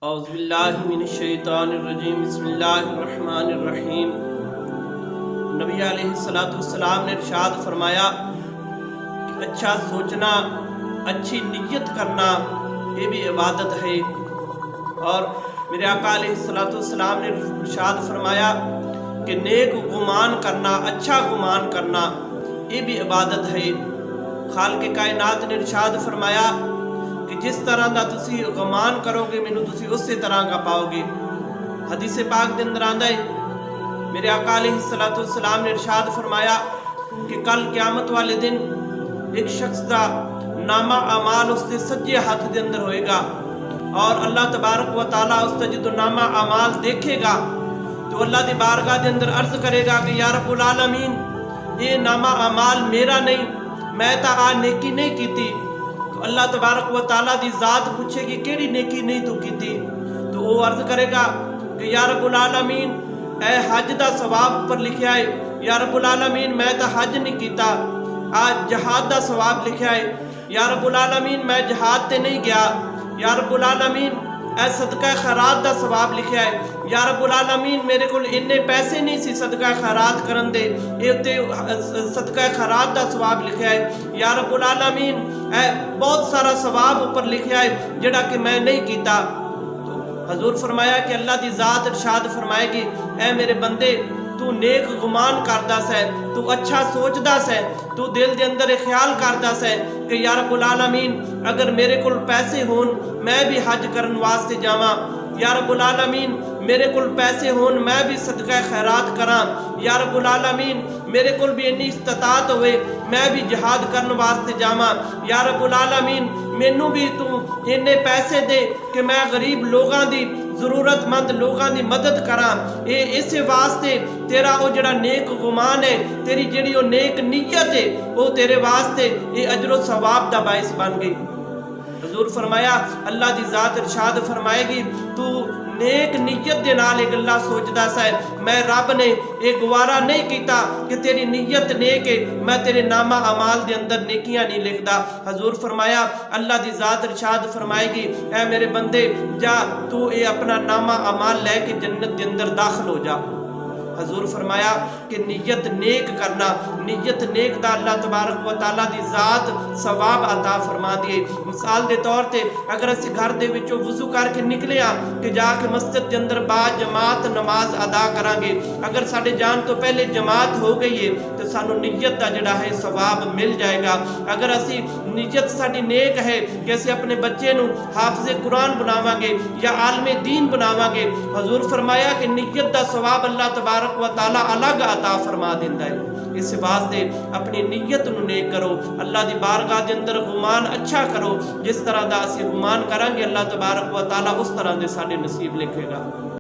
اعوذ باللہ من الشیطان الرجیم بسم اللہ الرحمن الرحیم۔ نبی علیہ السلام نے ارشاد فرمایا کہ اچھا سوچنا، اچھی نیت کرنا یہ بھی عبادت ہے، اور میرے آقا علیہ السلام نے ارشاد فرمایا کہ نیک گمان کرنا، اچھا گمان کرنا یہ بھی عبادت ہے۔ خالق کائنات نے ارشاد فرمایا کہ جس طرح دا تسی گمان کرو گے مینوں تسی اسی طرح کا پاؤ گے۔ حدیث پاک دے اندر آندا ہے میرے آقا علیہ السلام نے ارشاد فرمایا کہ کل قیامت والے دن ایک شخص دا نامہ اعمال اس کے سجے ہاتھ دے اندر ہوئے گا، اور اللہ تبارک و تعالیٰ اس کا جدو نامہ اعمال دیکھے گا تو اللہ دی بارگاہ دے اندر عرض کرے گا کہ یا رب العالمین یہ نامہ اعمال میرا نہیں، میں تا آ نیکی نہیں کیتی۔ تو اللہ تبارک و تعالیٰ دی ذات پوچھے گی کیڑی نیکی نہیں تو کیتی، تو وہ عرض کرے گا کہ یا رب العالمین اے حج دا ثواب پر لکھیا ہے، یا رب العالمین میں تا حج نہیں کیتا، آج جہاد دا ثواب لکھیا ہے، یا رب العالمین میں جہاد تے نہیں گیا، یا رب العالمین اے صدقہ خیرات دا ثواب لکھیا ہے، یا رب العالمین میرے کو اتنے پیسے نہیں سی صدقہ خیرات کرن دے، صدقہ خیرات دا ثواب لکھیا ہے، یا رب العالمین اے بہت سارا ثواب اوپر لکھیا ہے جڑا کہ میں نہیں کیتا۔ تو حضور فرمایا کہ اللہ دی ذات ارشاد فرمائے گی اے میرے بندے تو نیک گمان کردا سہے، تو اچھا سوچدا سہے، تو دل دے اندر خیال کردا سہے کہ یا رب العالمین اگر میرے کول پیسے ہون میں بھی حج کرن واسطے جاواں، یا رب العالمین میرے کول پیسے ہون میں بھی صدقہ خیرات کراں، یا رب العالمین میرے کول بھی انی استطاعت ہوئے میں بھی جہاد کرن واسطے جاواں، یا رب العالمین مینوں بھی تو اتنے پیسے دے کہ میں غریب لوگاں دی ضرورت مند لوگاں دی مدد کراں۔ اس واسطے تیرا وہ جڑا نیک گمان ہے، تیری جڑی وہ نیک نیت ہے، وہ تیرے واسطے یہ اجر و ثواب دا باعث بن گئی۔ حضور فرمایا اللہ دی ذات ارشاد فرمائے گی تو نیک نیت دے نال ایک اللہ سوچدا سا ہے، میں رب نے ایک گوارا نہیں کیتا کہ تیری نیت نیک ہے، میں تیرے نامہ اعمال دے اندر نیکیاں نہیں لکھدا۔ حضور فرمایا اللہ دی ذات ارشاد فرمائے گی اے میرے بندے جا تو اے اپنا نامہ اعمال لے کے جنت دے اندر داخل ہو جا۔ حضور فرمایا کہ نیت نیک کرنا، نیت نیک دا اللہ تبارک و تعالیٰ دی ذات ثواب عطا فرما دیے۔ مثال دے طور تے اگر اسی گھر دے وچوں وضو کر کے نکلے ہاں کہ جا کے مسجد دے اندر با جماعت نماز ادا کران گے، اگر ساڈے جان تو پہلے جماعت ہو گئی ہے تو سانو نیت دا جڑا ہے ثواب مل جائے گا۔ اگر اسی نیت ساڈی نیک ہے کہ اسی اپنے بچے نو حافظ قرآن بناواں گے یا عالم دین بناواں گے، حضور فرمایا کہ نیت دا ثواب اللہ تبارک و تعالیٰ الگ عطا فرما دیندہ ہے۔ اس واسطے اپنی نیت نو نیک کرو، اللہ دی بارگاہ دے اندر گمان اچھا کرو، جس طرح دا اسی گمان کریں گے اللہ تبارک و تعالیٰ اس طرح دے ساڈے نصیب لکھے گا۔